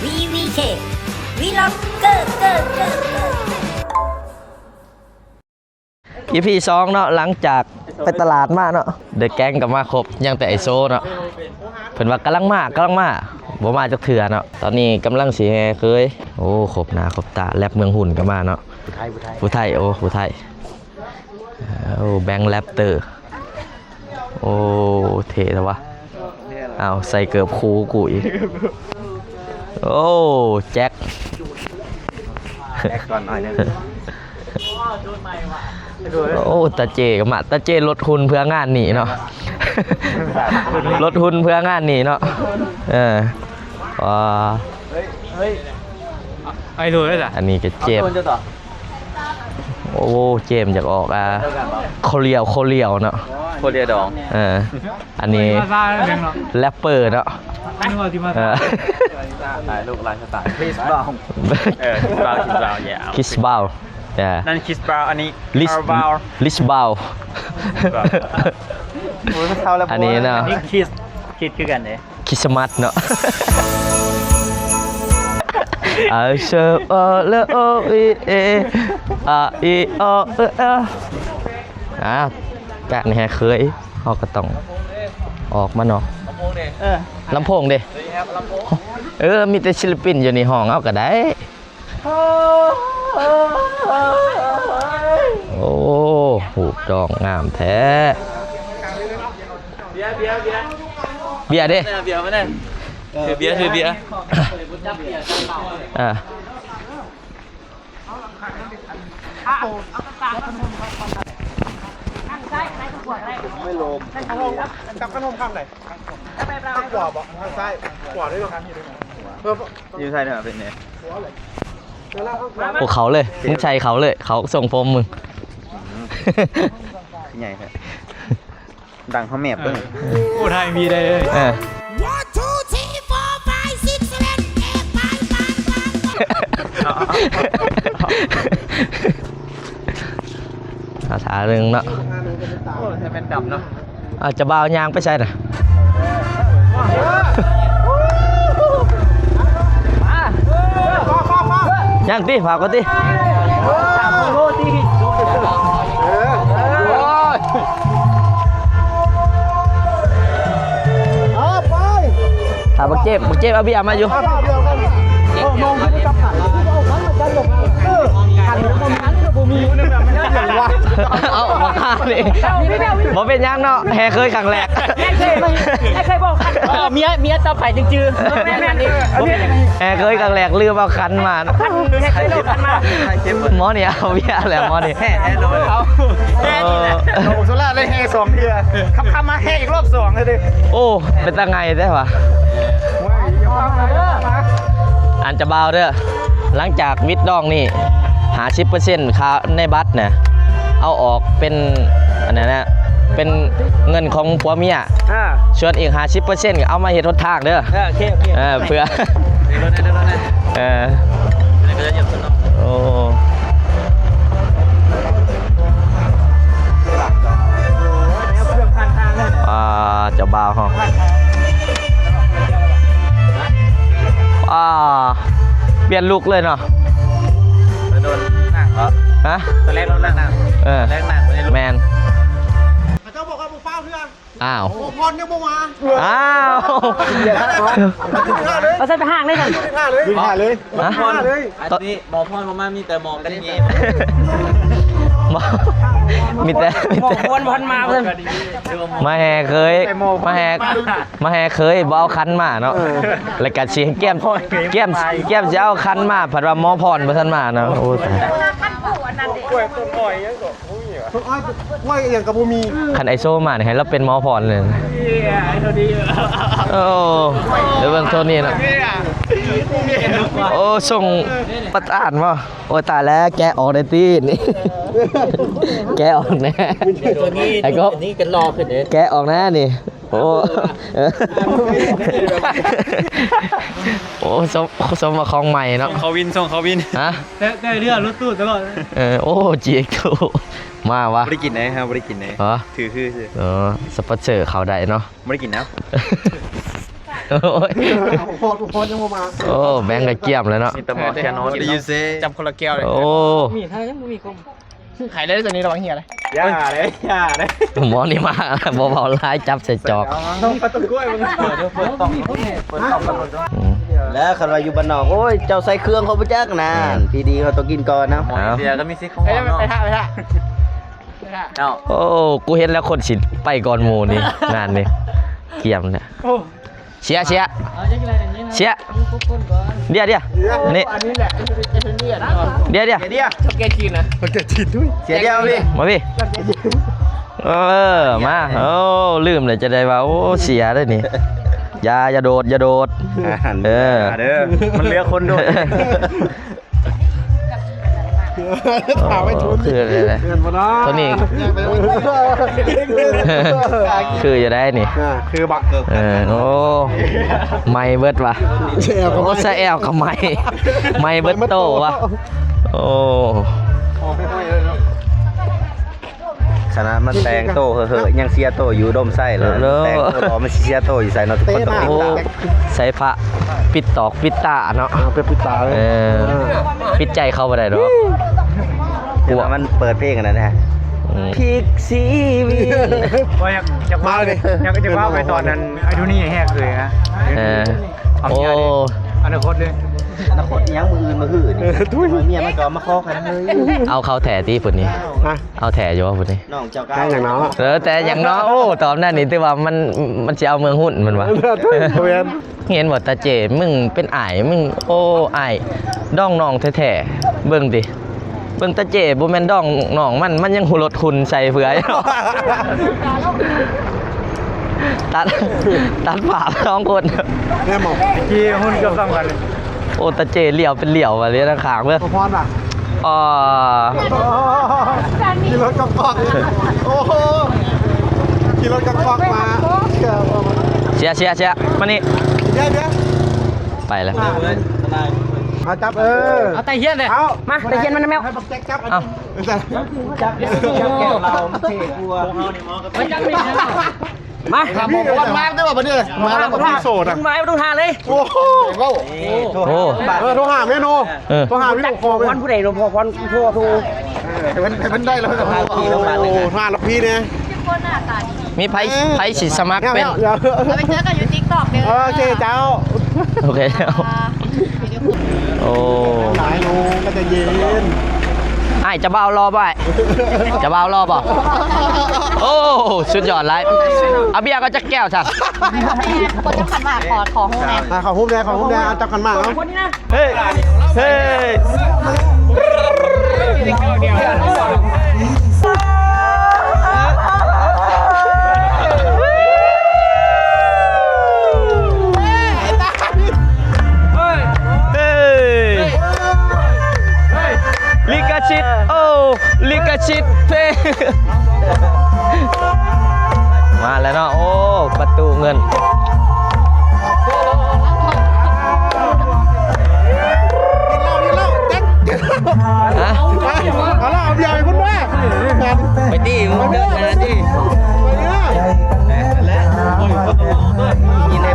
VVK Vlogger อีพีสองเนาะหลังจากไปตลาดมาเนาะเดอะแก๊งกับมาครบยังแต่ไอโซเนาะเพิ่นว่ากำลังมาบ่มาจากเถื่อเนาะตอนนี้กำลังสิเคยโอ้ครบหน้าครบตาแรปเมืองหุ่นก็มาเนาะผู้ไทยโอ้ผู้ไทยโอ้แบงค์แรปเตอร์โอ้เท่แล้ววะเอาใส่เกือบคูกูอีกโอ้แจ็คก่อนหน่อยนึงโอ้ตาเจกับมาตาเจลดทุนเพื่องานหนีเนาะ ลดทุนเพื่องานหนีเนาะไอ้ดูได้จ้ะอันนี้ก็เจมโอ้เจมอยากออกโคเรียวเนาะโคเรียดองอันนี้แรปเปอร์เนาะถ่ายลูกลายสไตล์คริสบาวคิสบาวนั่นคิสบาวอันนี้ลิสบาวอันนี้เนาะนี่คิดคือกันเลยคิสมัสเนาะอาเชอเลโอเออีโอการนี่เคยเขาก็ต้องออกมาเนาะลำโพงเด้มีแต่ศิลปินอยู่ในห้องเอาก็ได้โอ้หูดองงามแท้เบียร์ดิเบียร์มาเนี่ยถือเบียร์ไม่ลงกับขนมข้างไหนข้างขวาบอกข้างซ้ายขวาด้วยกันยูไทยเนี่ยเป็นไงโอ้เขาเลยมึงใช้เขาเลยเขาส่งโฟมมึงใหญ่ครับดังเขาแมบด้วยโอ้ไทยมีได้เลยอาถาเรื่องเนาะโอ้ใช่เป็นดำเนาะอาจจะบ่าวยางไปใช่น่ะย่างตีฝากก็ตีถามบักเจ็บเอาเบียร์มาอยู่เอามาฆ่าเลยบอกเป็นยังเนาะแฮเคยขังแหลกเคยบอกเมียจะไปจริงๆแฮเคยขังแหลกลืมเอาคันมาหมอเนี่ยเอาเบียร์แหละหมอเนี่ยแห่โดนเขาแห่นี่แหละโอ้โซล่าเลยแห่2 เดือนขับมาแห่อีกรอบ2เลยดิโอ้เป็นตาไงได้ปะอันจะเบาเด้อหลังจากวิดดองนี่50%ค่าในบัตรเนี่ยเอาออกเป็นอันนั้นนะเป็นเงินของผัวเมียส่วนอีก50%เอามาเฮ็ดทดทางเด้อเพื่อโอ้จะเบาฮะเปลี่ยนลุกเลยเนาะโดนนั่งเหรอฮะตอนแรกโดนนั่งแรกนั่งแมนเจ้าบอกว่าบุฟ้าเพื่อนอ้าวพรยังบ่มาอ้าวเอาใส่ไปห่างเลยกัน5เลยตอนนี้หมอพรมามีแต่หมอกันเงี้ยมีแต่วันมาเพื่อนมาแห่เคยมาแห่เคยบ่เอาคันมาเนาะแล้วก็สิแก้มจะเอาคันมาผัดว่าหมอพรบ่ทันมาเนาะโอ้ตายว่าอย่างกับบ่มีคันไอโซมาให้เราเป็นหมอพรเลยโอ้เดี๋ยวเบิ่งโทนี่เนาะโอ้ส่งประทานบ่โอ้ตายแล้วแกออกได้ตีนี่แกออกแน่ไอ้ก็นี่กันรอขึ้นเด้แกออกแน่นี่โอ้สมมาคลองใหม่เนาะเขาวินฮะได้เรื่องรถตู้ตลอดโอ้จีเอ็กทูมาวะบริกินไหนครับบริกินไหนถือสปอนเซอร์เขาได้เนาะบริกินนะ โอ้ย โพดยังมา โอ้แบงก์ก็เกี่ยมแล้วเนาะ แต่หมอแค่นอนดีเซ่ จับคนละแก้วเลย โอ้ มีถ้ายังมีคมขายได้ตัวนี้ระวังเหี้ยอะไร ย่าเลย หมอนี่มาเบาๆร้ายจับใส่จอก ต้องประตูกล้วยมึง เดี๋ยวเปิดต้องเปิดต้องกันรถ อืม แล้วคันว่าอยู่บ้านนอกโอ้ยเจ้าใส่เครื่องเขาไปจักนะพี่ดีเขาต้องกินก่อนนะ หมอเสียก็มีซิกของ ไป หมอ ท่า เนาะ ไปท่า เนาะ โอ้กูเห็นแล้วคนสิไปก่อนหมู่นี่งานนี่เกี่ยมเนี่ย โอ้ เชียร์เชียร์ เอาอย่างไรอย่างนี้นะ เชียร์ ทุกคนก่อน เดี๋ยวนี่ อันนี้แหละไอ้ชนีอ่ะ เดี๋ยว ชอบแกกินนะ มันจะฉีดด้วย เสียเดียวพี่ มาพี่เออมาโอ้ลืมเลยจะได้ว่าโอ้เสียได้นี่อย่าโดดเออ เด้อมันเหลือคนด้วย ถามไม่ทุน คืออะไรนะ เงินมาเนาะ ตัวนี้ คือจะได้นี่ คือบัก เออโอ้ไม่เบิดว่ะ แชร์เขา โอ้ ไม่ ซะแอลกับไม่เบิดโตว่ะโอ้ ขนาดมันแต่งโตเหอะยังเสียโตอยู่ดมไส้เลยแต่งโตรอมันเสียโตอยู่ใส่เนาะทุกคนต้องติด โอ้ ตาม ใส่พระปิดตอกปิดตาเนาะ เป็นปิดตาเลย เออปิดใจเข้าไปได้หรอ กลัวมันเปิดเพลงกันนะฮะ พิกซีวี ว่าอยาก มาเลย จะว่าไปตอนนั้นไอ้ทุนี่แหกเลยนะ เออโอ้ อนาคตเลย อนาคตยังมืออื่นมาหื่นเมียมันก็มาคอกันเลย เอาเขาแถที่ฝุ่นนี้ ฮะ เอาแถอยู่ว่าฝุ่นนี้ น้องเจ้าก้า แค่อย่างน้อย แต่อย่างน้อยโอ้ตอบนั่นนี่แต่ว่ามันจะเอาเมืองหุ้นมันวะ เวียน เห็นว่าตาเจมึงเป็นอ้ายมึงโอ้อ้ายดองน้องแท้ๆเบิ่งดิเบิ่งตาเจบ่แม่นดองน้องมันยังหุรถคุณใส่เฟือย ตัดผ่าสองคน แม่หมอ กี่หุ้นเกือบซ้ำกันเลย โอ้ตาเจเหลี่ยวเป็นเหลี่ยวมาเลยนะขางเพื่อ พรป่ะ อ๋อ ขี่รถกระป๋องโอ้โหขี่รถกระป๋องมา เชียร์มานี่ เดี๋ยว ไปแล้ว มาจับเอาไตเฮียนเลย เอา มาไตเฮียนมันแมว ให้ปักแจ็คจับ เอ้า จับ จับแก้วเราเท่กลัว ไม่จับไม่ได้มา ครับผมวันมากด้วยป่ะเนี่ยมาแล้วก็พี่โสดอ่ะ ไม้มาดูทาเลย โอ้โห โอ้ โทรหาเมนู เออ โทรหาพี่โค ควันผู้ใดลงพอควันทั่วทู เป็นได้แล้วโอ้โทรหาลูกพี่เนี่ย มีไพ่สิสมัครเป็น เราไปเจอกันอยู่ติ๊กต็อกเด้อ โอเคเจ้า โอเคแล้วโอ้ หลายโลก็จะเย็น ไอ้จะเบารอบ่ไอ้จะเบารอบ่โอ้สุดยอดไลฟ์เอาเบียร์ก็จะแก้วจ้ะ คนจะขันมาขอห้องแอร์ ขอหุ้มแดงจับกันมาเนาะ เฮ้ยเฮ้ยลิกาชิตโอ้ลิกาชิตเพมาแล้วเนาะโอ้ประตูเงินฮะ เอาละเอาใหญ่คุณแม่ ไปดิมึงเดินมาดิ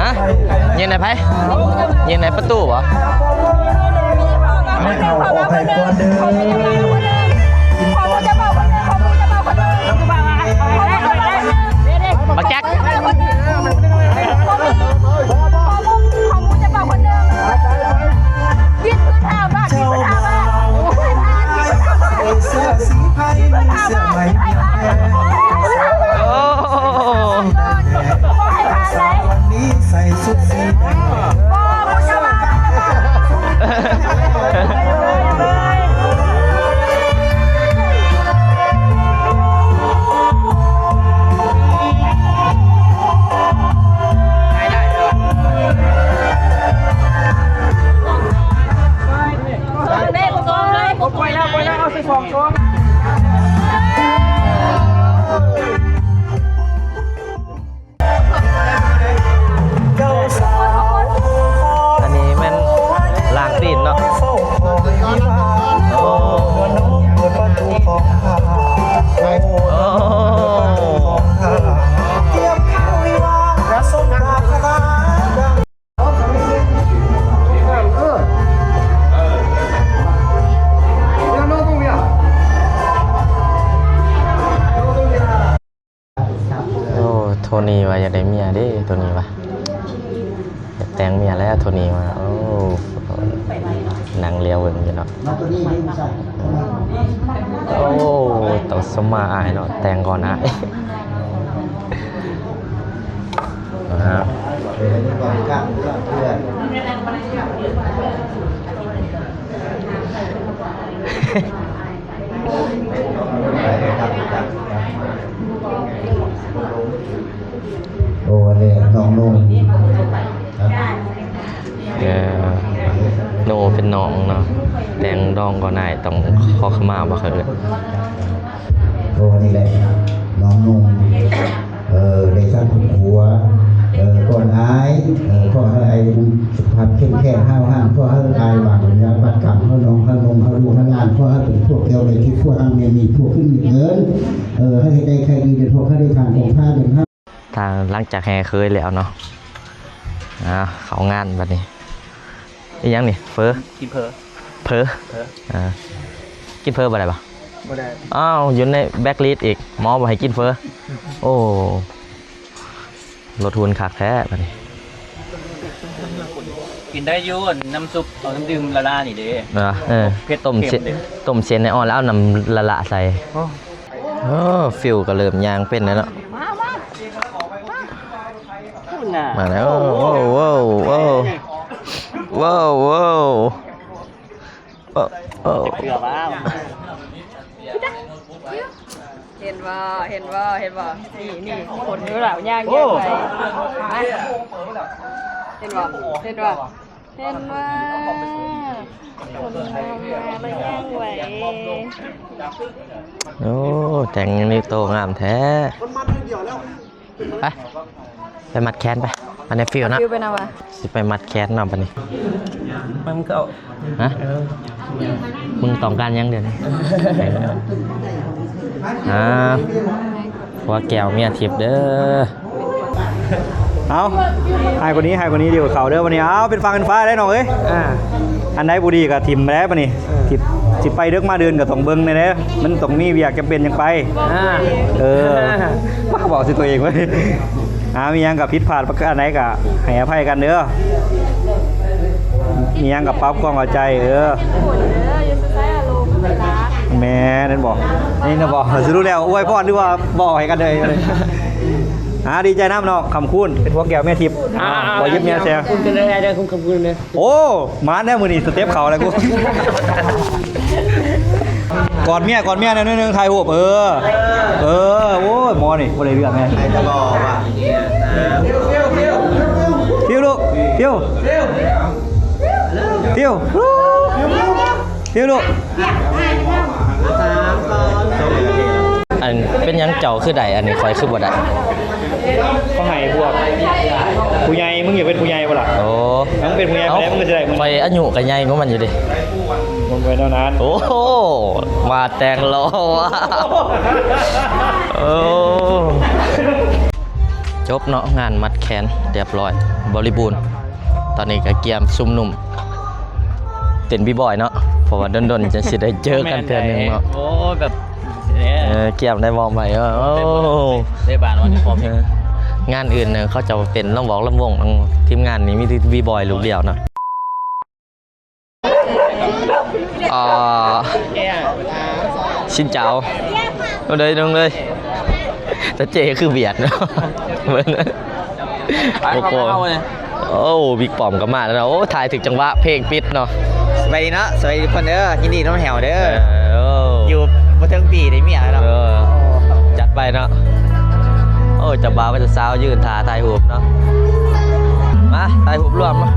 ฮะยิงไหนไพ่ยิงไหนประตูเหรอบักแจ็คโอ้ โทนี้มาโอ้นางเลี้ยวเบิ่งอยู่เนาะโอ้ต้องสมาอายเนาะแต่งก่อนอายนะครับโอ้เลยน้องนุ่ม โนเป็นน้องเนาะแต่งดองก่อนนายต้องขอขมาบ่เคย โอ้นี่แหละน้องนุ่มได้สร้างครอบครัวก่อนอายพ่อให้ไอ้สุขภาพเข้มแข็งห้าวห้ามพ่อให้อายบางอย่างบัดกรรมเขาน้องเขานมเขาลูกเขางานพ่อให้เป็นพวกเดียวเลยที่พวกห้ามมีพวกขึ้นมีเงินให้ได้ใครดีเดี๋ยวพวกเขาได้ทางของผ้าเดินห้าทางหลังจากแห่เคยแล้วเนาะเขางานบัดนี้อีหยังนี่เฟอ กินเพอ เพอกินเพอบ่ได้ปะ บ่ได้ อ้าวอยู่ในแบ็คลิสต์อีกหมอบอกให้กินเฟอโอ้ลดทุนคักแท้บัดนี้ กินได้อยุ่นน้ำซุปเอาน้ำดื่มละลานี่เด้ เผ็ดต้มเส้นในอ่อนแล้วเอาน้ำละใส่ฟิลก็เริ่มยางเป็นแล้วเนาะมาแล้วว้าวเกลือบ้าง เห็นว่านี่คนนี้แหละย่างแยกไปเห็นว่าคนมาแล้วย่างไว้ โอ้แต่งนี่โตงามแท้ไปมัดแขนไปอันนี้ฟิลนะ ฟิวเป็นอะไร สิไปมัดแขนนำปะนี่ มันก็ ฮะมึงต้องการยังเดี๋ยวนี้ว่าแก้วเมียทิพย์เด้อ เอาให้คนนี้ดีกว่าเขาเด้อวันนี้เอาเป็นฟังเป็นฟ้าได้หน่อยเอ้ยอันไหนบุรีกับทิมแล้วปะนี่ทิมไปเดึกมาเดินกับต้องเบิ้งเลยนะมันต้องมีเวียกจำเป็นยังไปว่าบอกสิตัวเองไว้มียังกับพิษพลาดประการไหนกับให้อภัยกันเด้อมียังกับปั๊บกล้องเอาใจแม่นั่นบอกนี่นะบอกจะรู้แล้วอวยพรหรือว่าบอกให้กันเลยดีใจน้ำเนาะคำคุ้นเป็นพวกแก้วแม่ทิพย์ขอยิบเมียแซ่คุณกันได้ได้คุณคำคุ้นเลยโอ้มาแน่มือนี่สเต็ปเขาอะไรกูกอดเมียนะนึงใครหัวโอ้ยมอนี่บ่ได้เรื่องไงใครจะบอกว่าฟิวลูกฟิวลูกอันเป็นยังเจ้าคือใดอันนี้คอยคือบ่ได้ก็ให้พวกผู้ใหญ่มึงอย่าเป็นผู้ใหญ่ป่ะล่ะโอ้มึงเป็นผู้ใหญ่ไปแล้วมึงก็จะได้มึงคอยอายุกันใหญ่กว่ามันอยู่ดิมึงไปเท่านั้นโอ้มาแต่งล้อโอ้จบเนาะงานมัดแขนเรียบร้อยบริบูรณ์ตอนนี้ก็เกียมซุ่มหนุ่มเต้นบีบอยเนาะเพราะว่าดนๆจะสิได้เจอกันเทื่อนึงเนาะโอ้แบบเกี่ยมได้มองไปโอ้ได้บานวันนี้พร้อมงานอื่นเนี่ยเขาจะเป็นลำบอกลำวงทีมงานนี้มีบีบอยลูกเดียวเนาะชินเจ้าเอาเลยน้องเลยแต่เจคือเบียดเนาะเหมือนโอ้โหโอ้บิ๊กปอมก็มาแล้วเนาะโอ้ถ่ายถึงจังหวะเพลงปิดเนาะสวัสดีเนาะสวัสดีทุกคนเด้อยินดีน้องแหวเด้ออยู่มาถึงปีได้เมียแล้วจัดไปเนาะโอ้จะบ้าก็จะสาวยืนถ่ายหูบเนาะมาถ่ายหูบรวมเนาะ